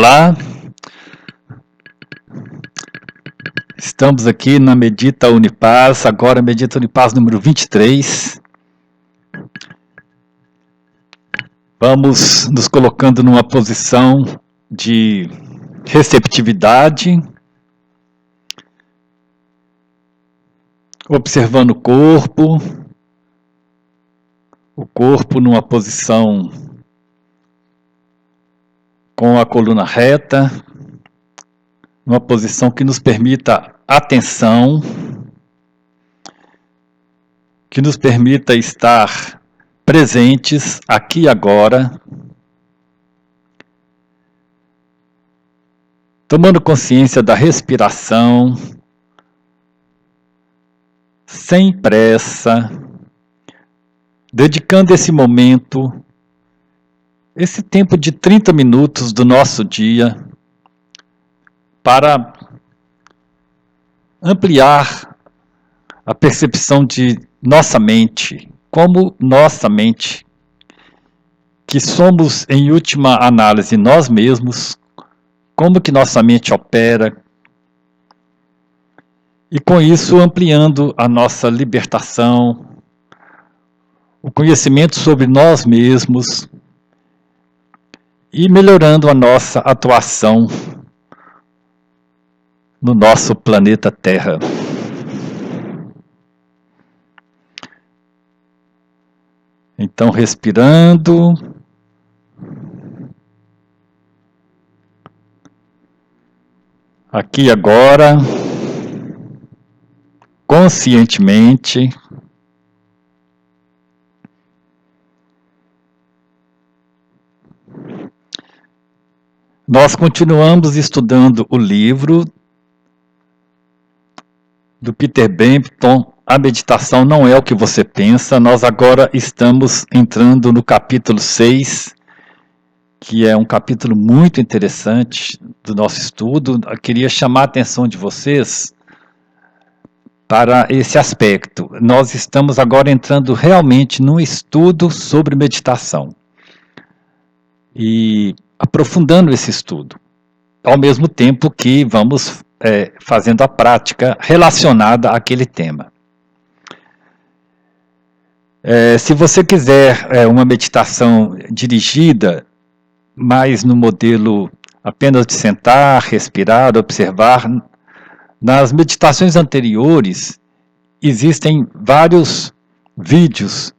Olá, estamos aqui na Medita Unipaz, agora Medita Unipaz número 23. Vamos nos colocando numa posição de receptividade, observando o corpo numa posição com a coluna reta, numa posição que nos permita atenção, que nos permita estar presentes aqui e agora, tomando consciência da respiração, sem pressa, dedicando esse momento, esse tempo de 30 minutos do nosso dia, para ampliar a percepção de nossa mente, como nossa mente, que somos em última análise nós mesmos, como que nossa mente opera, e com isso ampliando a nossa libertação, o conhecimento sobre nós mesmos e melhorando a nossa atuação no nosso planeta Terra. Então, respirando, aqui e agora, conscientemente, nós continuamos estudando o livro do Peter Bampton, A Meditação Não É o que Você Pensa. Nós agora estamos entrando no capítulo 6, que é um capítulo muito interessante do nosso estudo. Eu queria chamar a atenção de vocês para esse aspecto. Nós estamos agora entrando realmente num estudo sobre meditação e aprofundando esse estudo, ao mesmo tempo que vamos fazendo a prática relacionada àquele tema. Se você quiser uma meditação dirigida, mais no modelo apenas de sentar, respirar, observar, nas meditações anteriores existem vários vídeos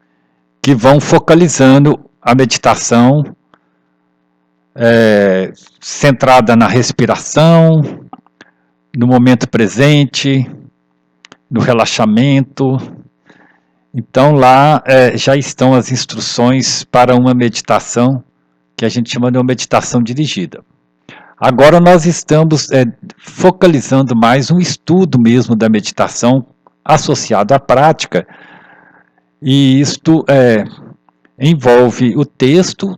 que vão focalizando a meditação centrada na respiração, no momento presente, no relaxamento. Então lá já estão as instruções para uma meditação que a gente chama de uma meditação dirigida. Agora nós estamos focalizando mais um estudo mesmo da meditação associado à prática, e isto envolve o texto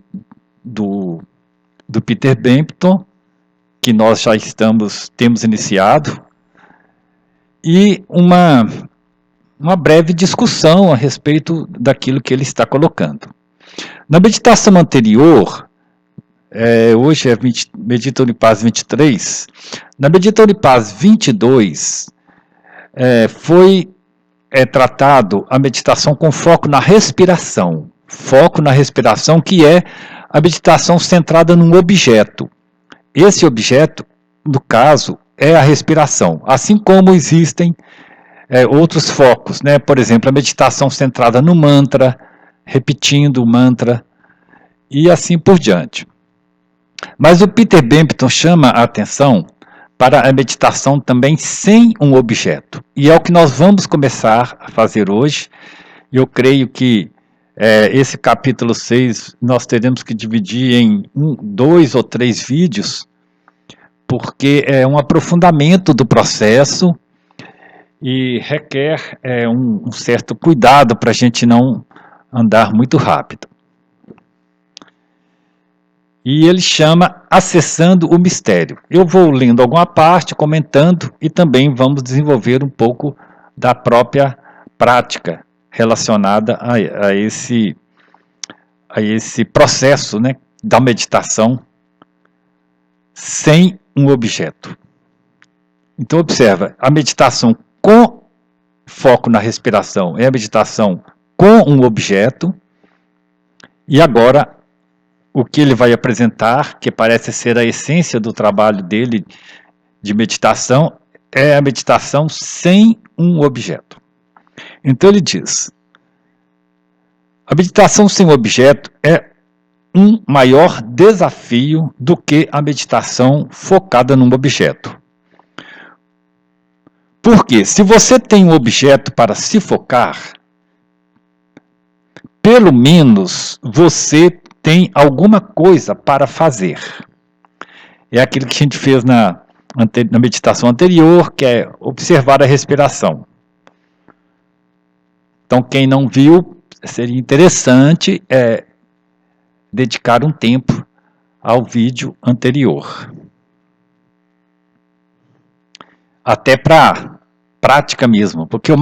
do Peter Bampton, que nós já temos iniciado, e uma breve discussão a respeito daquilo que ele está colocando. Na meditação anterior, hoje é Medita Unipaz 23, na Medita Unipaz 22, foi tratado a meditação com foco na respiração, que é a meditação centrada num objeto. Esse objeto, no caso, é a respiração, assim como existem outros focos, né? Por exemplo, a meditação centrada no mantra, repetindo o mantra, e assim por diante. Mas o Peter Bampton chama a atenção para a meditação também sem um objeto, e é o que nós vamos começar a fazer hoje. Eu creio que esse capítulo 6 nós teremos que dividir em 2 ou 3 vídeos, porque é um aprofundamento do processo e requer um certo cuidado para a gente não andar muito rápido. E ele chama Acessando o Mistério. Eu vou lendo alguma parte, comentando, e também vamos desenvolver um pouco da própria prática relacionada a esse processo, né, da meditação sem um objeto. Então, observa, a meditação com foco na respiração é a meditação com um objeto, e agora o que ele vai apresentar, que parece ser a essência do trabalho dele de meditação, é a meditação sem um objeto. Então ele diz, a meditação sem objeto é um maior desafio do que a meditação focada num objeto. Porque se você tem um objeto para se focar, pelo menos você tem alguma coisa para fazer. É aquilo que a gente fez na meditação anterior, que é observar a respiração. Então, quem não viu, seria interessante dedicar um tempo ao vídeo anterior. Até para prática mesmo, porque o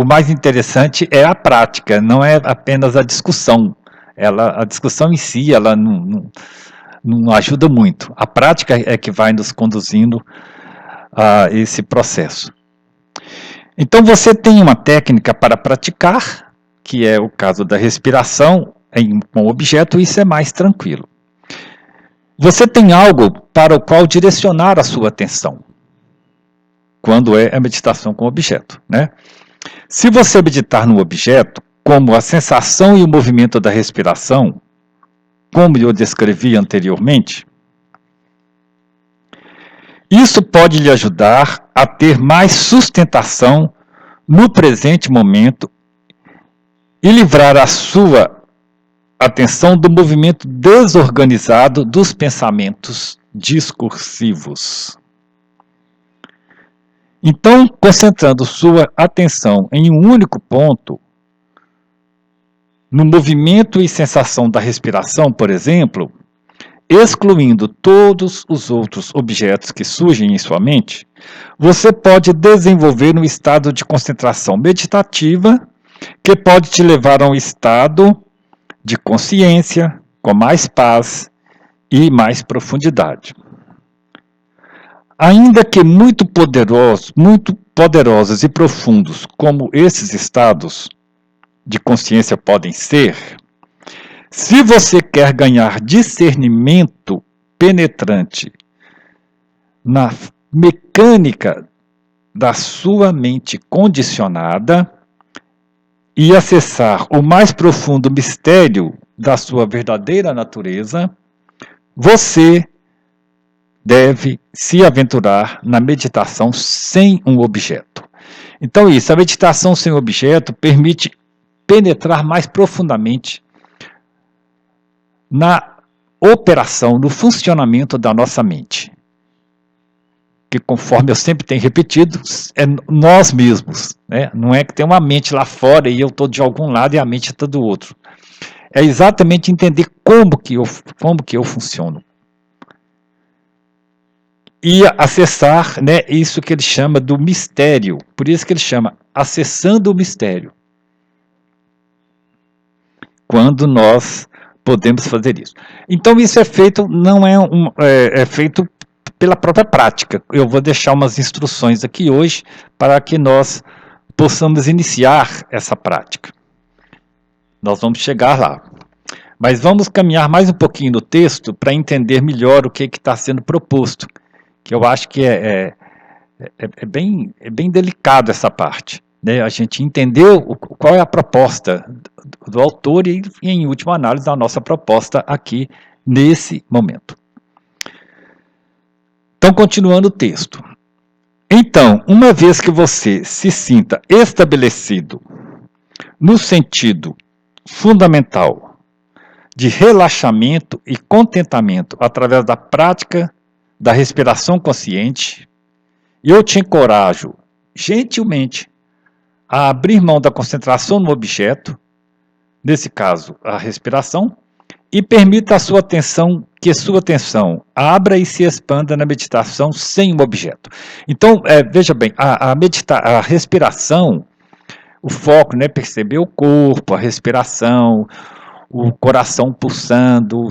mais interessante é a prática, não é apenas a discussão. A discussão em si, ela não ajuda muito. A prática é que vai nos conduzindo a esse processo. Então você tem uma técnica para praticar, que é o caso da respiração com objeto, isso é mais tranquilo. Você tem algo para o qual direcionar a sua atenção, quando é a meditação com objeto, né? Se você meditar no objeto, como a sensação e o movimento da respiração, como eu descrevi anteriormente, isso pode lhe ajudar a ter mais sustentação no presente momento e livrar a sua atenção do movimento desorganizado dos pensamentos discursivos. Então, concentrando sua atenção em um único ponto, no movimento e sensação da respiração, por exemplo, excluindo todos os outros objetos que surgem em sua mente, você pode desenvolver um estado de concentração meditativa que pode te levar a um estado de consciência com mais paz e mais profundidade. Ainda que muito poderosos e profundos como esses estados de consciência podem ser, se você quer ganhar discernimento penetrante na mecânica da sua mente condicionada e acessar o mais profundo mistério da sua verdadeira natureza, você deve se aventurar na meditação sem um objeto. Então a meditação sem objeto permite penetrar mais profundamente na operação, no funcionamento da nossa mente. Que, conforme eu sempre tenho repetido, é nós mesmos, né? Não é que tem uma mente lá fora e eu estou de algum lado e a mente está do outro. É exatamente entender como que eu funciono. E acessar, né, isso que ele chama do mistério. Por isso que ele chama acessando o mistério. Quando nós podemos fazer isso. Então isso é feito, não é feito pela própria prática. Eu vou deixar umas instruções aqui hoje para que nós possamos iniciar essa prática. Nós vamos chegar lá. Mas vamos caminhar mais um pouquinho no texto para entender melhor o que está sendo proposto. Que eu acho que é bem delicado essa parte. Né? A gente entendeu qual é a proposta do autor e, em última análise, a nossa proposta aqui nesse momento. Então, continuando o texto. Então, uma vez que você se sinta estabelecido no sentido fundamental de relaxamento e contentamento através da prática da respiração consciente, eu te encorajo gentilmente a abrir mão da concentração no objeto, nesse caso a respiração, e permita que sua atenção abra e se expanda na meditação sem um objeto. Então, veja bem, a respiração, o foco, né, perceber o corpo, a respiração, o coração pulsando,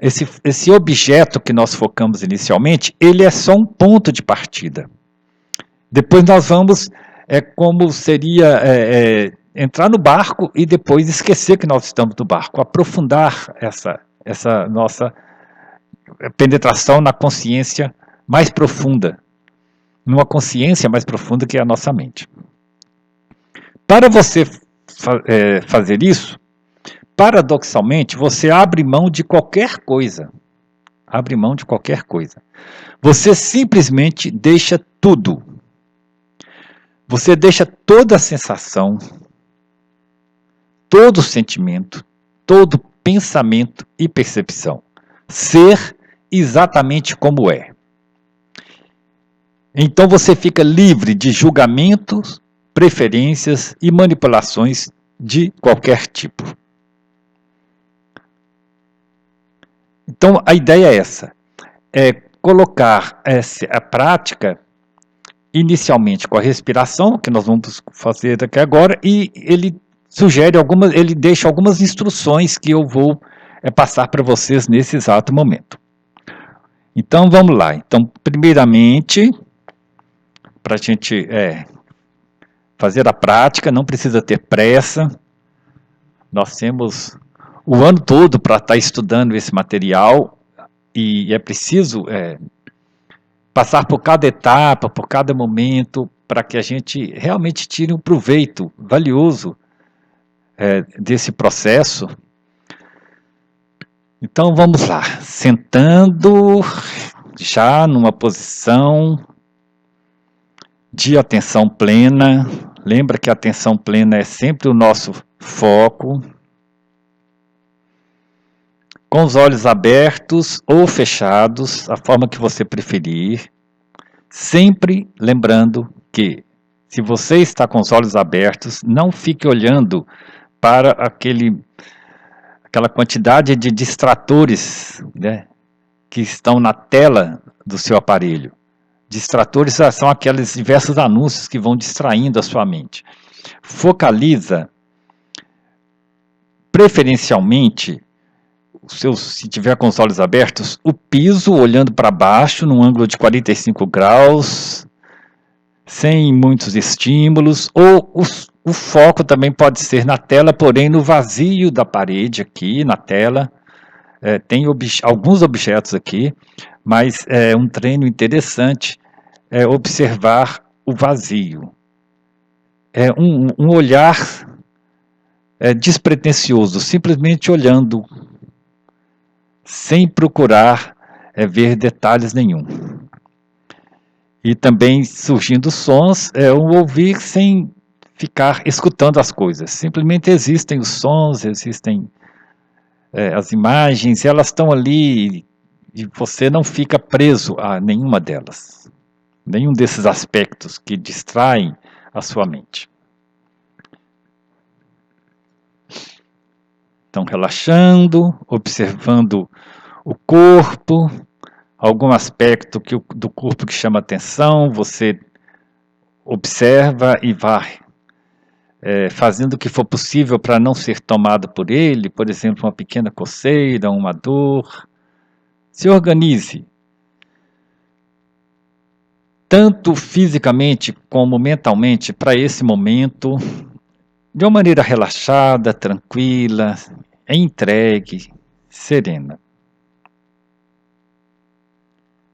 esse objeto que nós focamos inicialmente, ele é só um ponto de partida. Depois nós vamos, como seria entrar no barco e depois esquecer que nós estamos no barco, aprofundar essa nossa penetração na consciência mais profunda, numa consciência mais profunda que é a nossa mente. Para você fazer isso, paradoxalmente, você abre mão de qualquer coisa. Abre mão de qualquer coisa. Você simplesmente deixa tudo. Você deixa toda a sensação, todo sentimento, todo pensamento e percepção ser exatamente como é. Então você fica livre de julgamentos, preferências e manipulações de qualquer tipo. Então a ideia é essa, colocar a prática inicialmente com a respiração, que nós vamos fazer aqui agora, e ele sugere ele deixa algumas instruções que eu vou passar para vocês nesse exato momento. Então vamos lá. Então, primeiramente, para a gente fazer a prática, não precisa ter pressa. Nós temos o ano todo para estar estudando esse material e é preciso passar por cada etapa, por cada momento, para que a gente realmente tire um proveito valioso desse processo. Então vamos lá, sentando já numa posição de atenção plena. Lembra que a atenção plena é sempre o nosso foco. Com os olhos abertos ou fechados, a forma que você preferir. Sempre lembrando que, se você está com os olhos abertos, não fique olhando para aquela quantidade de distratores, né, que estão na tela do seu aparelho. Distratores são aqueles diversos anúncios que vão distraindo a sua mente. Focaliza, preferencialmente, se tiver com os olhos abertos, o piso olhando para baixo, num ângulo de 45 graus, sem muitos estímulos, ou o foco também pode ser na tela, porém no vazio da parede aqui, na tela. Tem alguns objetos aqui, mas é um treino interessante observar o vazio. É um olhar despretensioso, simplesmente olhando, sem procurar ver detalhes nenhum. E também surgindo sons, um ouvir sem ficar escutando as coisas. Simplesmente existem os sons, existem as imagens, elas estão ali e você não fica preso a nenhuma delas. Nenhum desses aspectos que distraem a sua mente. Então, relaxando, observando o corpo, algum aspecto do corpo que chama atenção, você observa e vai fazendo o que for possível para não ser tomado por ele, por exemplo, uma pequena coceira, uma dor. Se organize, tanto fisicamente como mentalmente, para esse momento, de uma maneira relaxada, tranquila, entregue, serena.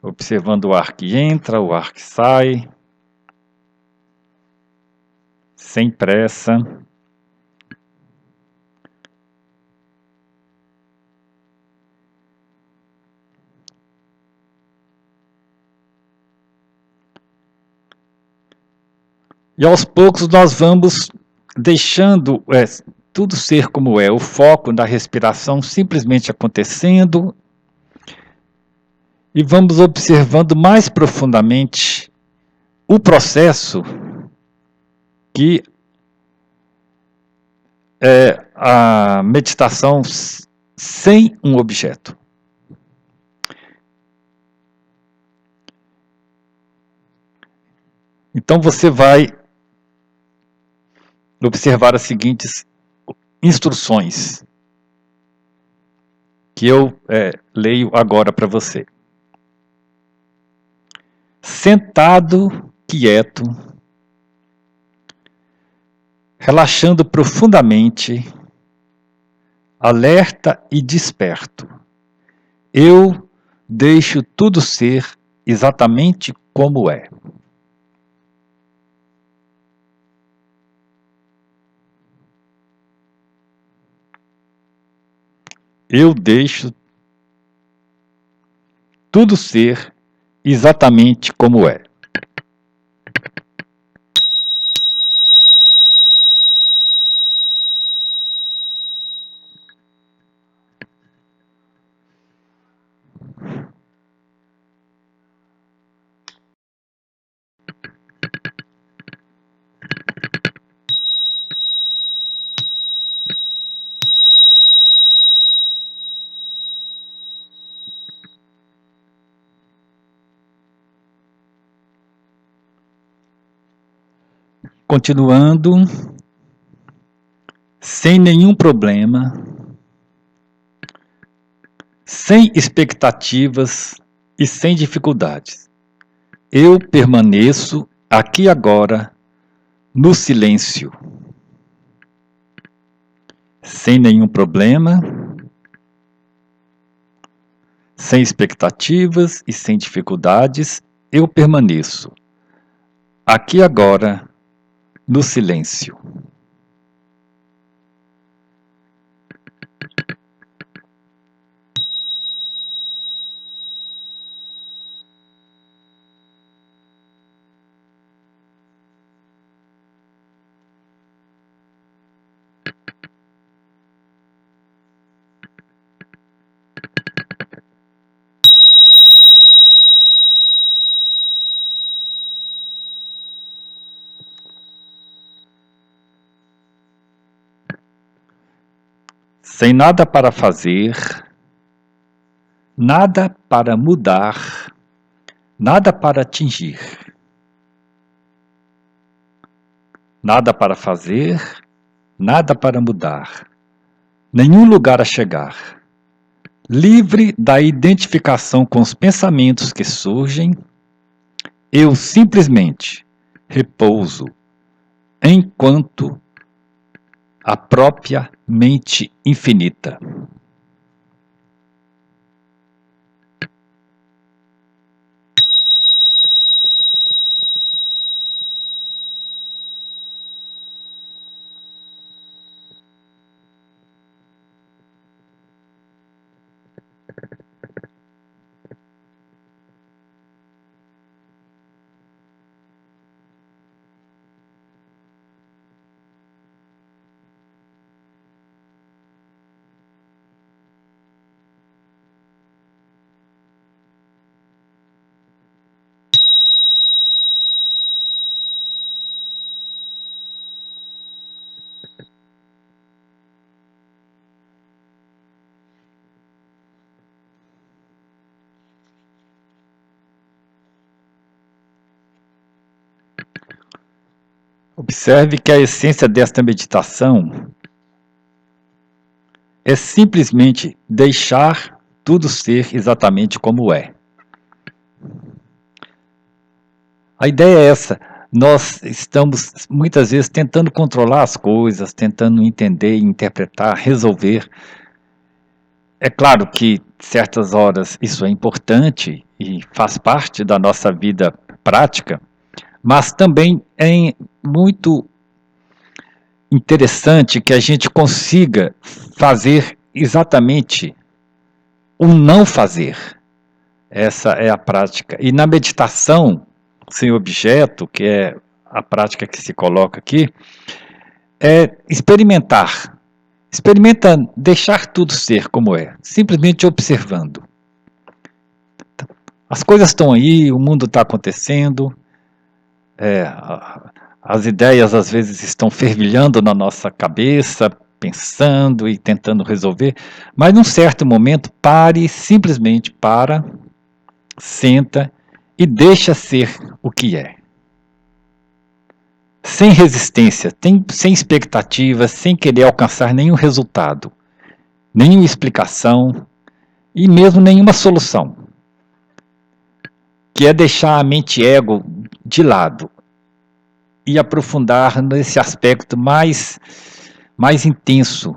Observando o ar que entra, o ar que sai, sem pressa. E aos poucos nós vamos deixando tudo ser como é, o foco da respiração simplesmente acontecendo, e vamos observando mais profundamente o processo que é a meditação sem um objeto. Então você vai observar as seguintes instruções que eu leio agora para você. Sentado, quieto, relaxando profundamente, alerta e desperto, eu deixo tudo ser exatamente como é. Eu deixo tudo ser exatamente como é. Continuando, sem nenhum problema, sem expectativas e sem dificuldades. Eu permaneço aqui agora no silêncio. Sem nenhum problema, sem expectativas e sem dificuldades, eu permaneço aqui agora no silêncio. Sem nada para fazer, nada para mudar, nada para atingir. Nada para fazer, nada para mudar, nenhum lugar a chegar. Livre da identificação com os pensamentos que surgem, eu simplesmente repouso enquanto a própria mente infinita. Observe que a essência desta meditação é simplesmente deixar tudo ser exatamente como é. A ideia é essa. Nós estamos muitas vezes tentando controlar as coisas, tentando entender, interpretar, resolver. É claro que certas horas isso é importante e faz parte da nossa vida prática, mas também é muito interessante que a gente consiga fazer exatamente o não fazer. Essa é a prática. E na meditação sem objeto, que é a prática que se coloca aqui, é experimentar. Experimenta deixar tudo ser como é, simplesmente observando. As coisas estão aí, o mundo está acontecendo, as ideias às vezes estão fervilhando na nossa cabeça, pensando e tentando resolver, mas num certo momento pare, simplesmente para, senta e deixa ser o que é. Sem resistência, sem expectativa, sem querer alcançar nenhum resultado, nenhuma explicação, e mesmo nenhuma solução, que é deixar a mente ego de lado e aprofundar nesse aspecto mais intenso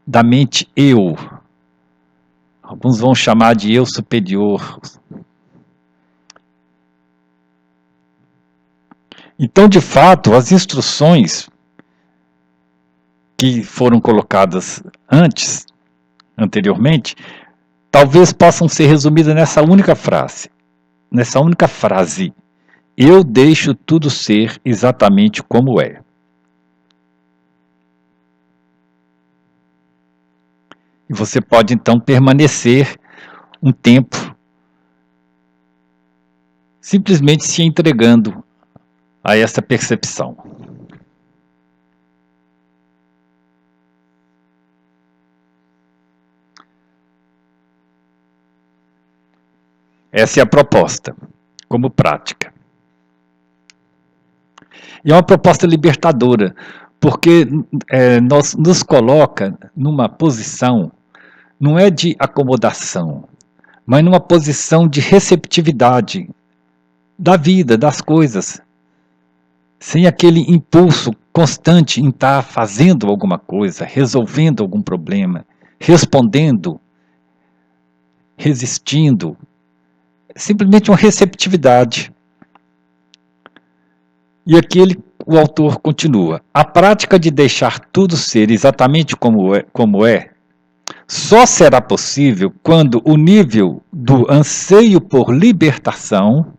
da mente eu. Alguns vão chamar de eu superior. Então, de fato, as instruções que foram colocadas anteriormente, talvez possam ser resumidas nessa única frase. Eu deixo tudo ser exatamente como é. E você pode então permanecer um tempo simplesmente se entregando a essa percepção. Essa é a proposta, como prática. E é uma proposta libertadora, porque nos coloca numa posição, não é de acomodação, mas numa posição de receptividade da vida, das coisas, sem aquele impulso constante em estar fazendo alguma coisa, resolvendo algum problema, respondendo, resistindo. Simplesmente uma receptividade. E aqui o autor continua. A prática de deixar tudo ser exatamente como é só será possível quando o nível do anseio por libertação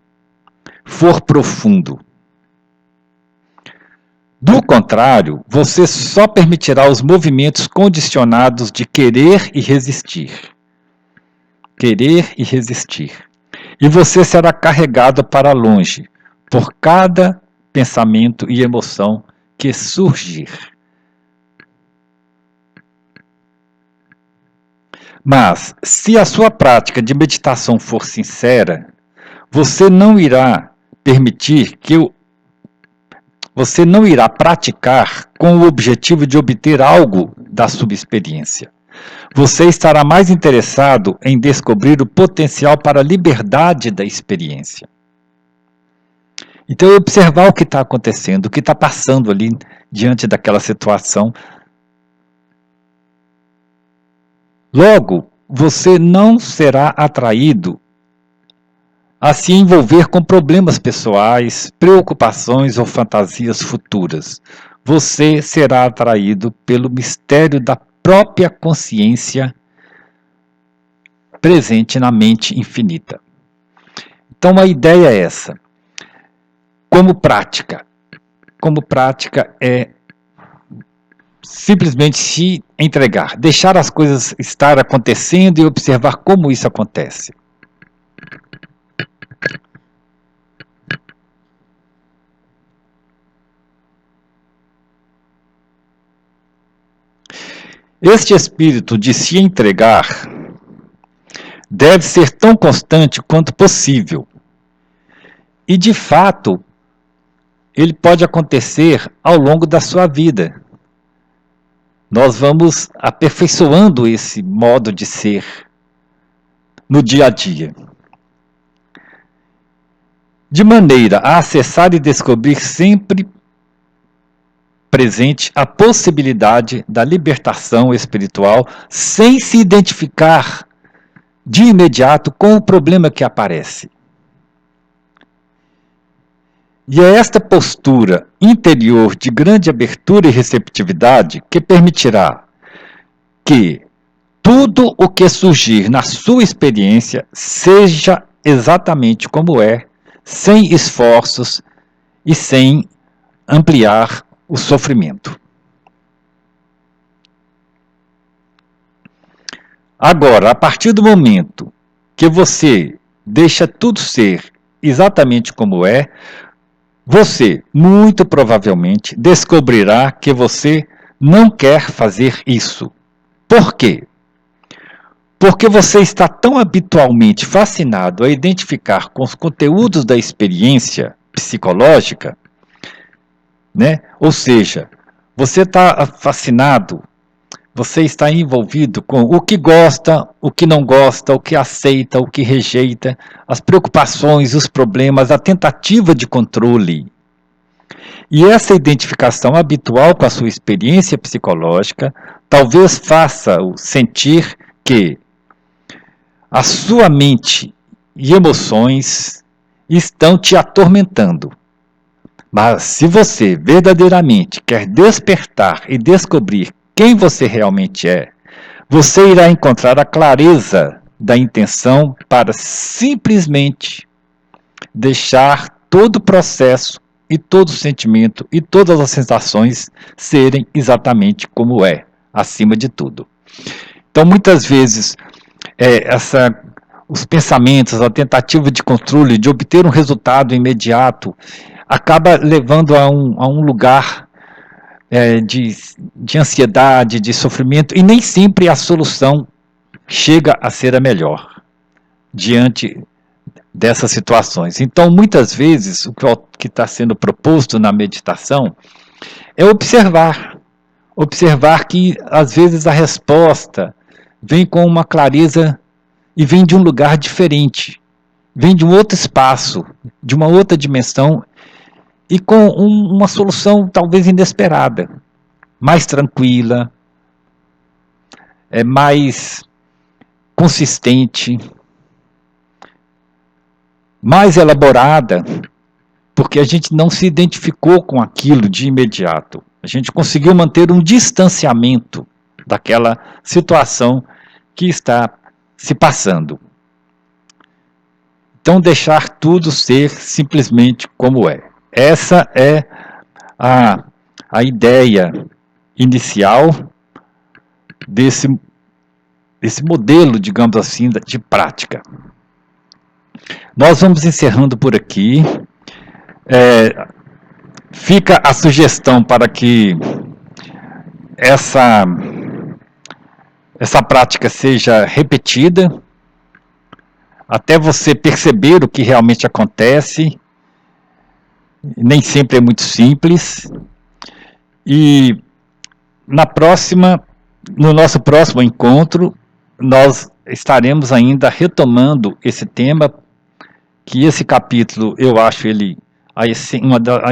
for profundo. Do contrário, você só permitirá os movimentos condicionados de querer e resistir. Querer e resistir. E você será carregado para longe por cada pensamento e emoção que surgir. Mas, se a sua prática de meditação for sincera, você não irá praticar com o objetivo de obter algo da sua experiência. Você estará mais interessado em descobrir o potencial para a liberdade da experiência. Então, observar o que está acontecendo, o que está passando ali diante daquela situação. Logo, você não será atraído a se envolver com problemas pessoais, preocupações ou fantasias futuras. Você será atraído pelo mistério da própria consciência presente na mente infinita. Então, a ideia é essa. Como prática é simplesmente se entregar, deixar as coisas estar acontecendo e observar como isso acontece. Este espírito de se entregar deve ser tão constante quanto possível. E, de fato, ele pode acontecer ao longo da sua vida. Nós vamos aperfeiçoando esse modo de ser no dia a dia. De maneira a acessar e descobrir sempre presente a possibilidade da libertação espiritual sem se identificar de imediato com o problema que aparece. E é esta postura interior de grande abertura e receptividade que permitirá que tudo o que surgir na sua experiência seja exatamente como é, sem esforços e sem ampliar o sofrimento. Agora, a partir do momento que você deixa tudo ser exatamente como é, você, muito provavelmente, descobrirá que você não quer fazer isso. Por quê? Porque você está tão habitualmente fascinado a identificar com os conteúdos da experiência psicológica, né? Ou seja, você está fascinado, Você está envolvido com o que gosta, o que não gosta, o que aceita, o que rejeita, as preocupações, os problemas, a tentativa de controle. E essa identificação habitual com a sua experiência psicológica talvez faça-o sentir que a sua mente e emoções estão te atormentando. Mas se você verdadeiramente quer despertar e descobrir quem você realmente é, você irá encontrar a clareza da intenção para simplesmente deixar todo o processo e todo o sentimento e todas as sensações serem exatamente como é, acima de tudo. Então, muitas vezes, os pensamentos, a tentativa de controle, de obter um resultado imediato, acaba levando a um lugar de ansiedade, de sofrimento, e nem sempre a solução chega a ser a melhor diante dessas situações. Então, muitas vezes, o que está sendo proposto na meditação é observar que, às vezes, a resposta vem com uma clareza e vem de um lugar diferente, vem de um outro espaço, de uma outra dimensão, e com uma solução talvez inesperada, mais tranquila, mais consistente, mais elaborada, porque a gente não se identificou com aquilo de imediato. A gente conseguiu manter um distanciamento daquela situação que está se passando. Então, deixar tudo ser simplesmente como é. Essa é a ideia inicial desse modelo, digamos assim, de prática. Nós vamos encerrando por aqui. Fica a sugestão para que essa prática seja repetida, até você perceber o que realmente acontece. Nem sempre é muito simples. E no nosso próximo encontro, nós estaremos ainda retomando esse tema, que esse capítulo, eu acho ele a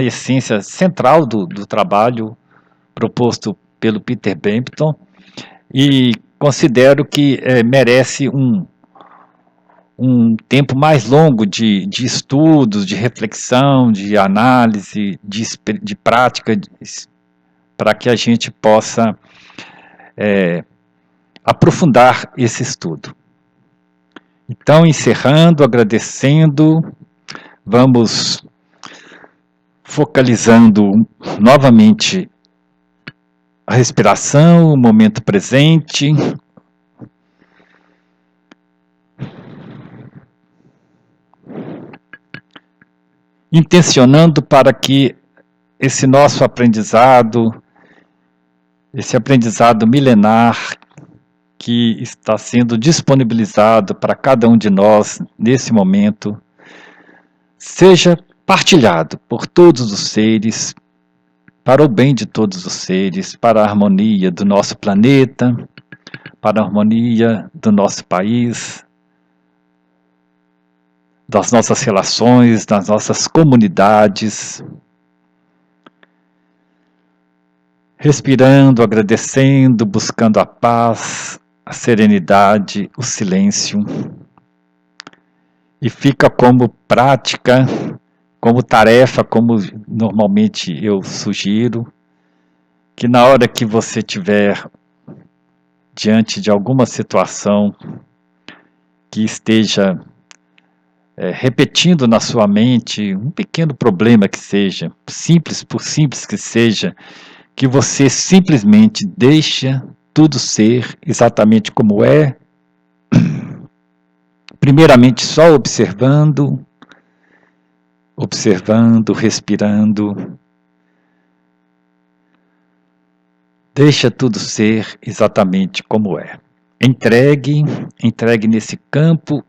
essência central do trabalho proposto pelo Peter Bampton, e considero que merece um tempo mais longo de estudos, de reflexão, de análise, de prática, para que a gente possa aprofundar esse estudo. Então, encerrando, agradecendo, vamos focalizando novamente a respiração, o momento presente. Intencionando para que esse nosso aprendizado, esse aprendizado milenar que está sendo disponibilizado para cada um de nós nesse momento, seja partilhado por todos os seres, para o bem de todos os seres, para a harmonia do nosso planeta, para a harmonia do nosso país, das nossas relações, das nossas comunidades. Respirando, agradecendo, buscando a paz, a serenidade, o silêncio. E fica como prática, como tarefa, como normalmente eu sugiro, que na hora que você estiver diante de alguma situação que esteja repetindo na sua mente um pequeno problema que seja, simples por simples que seja, que você simplesmente deixa tudo ser exatamente como é, primeiramente só observando, respirando. Deixa tudo ser exatamente como é. Entregue nesse campo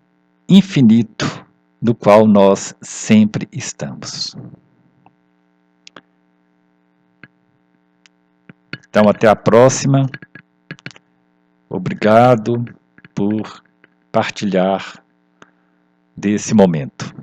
infinito do qual nós sempre estamos. Então, até a próxima. Obrigado por partilhar desse momento.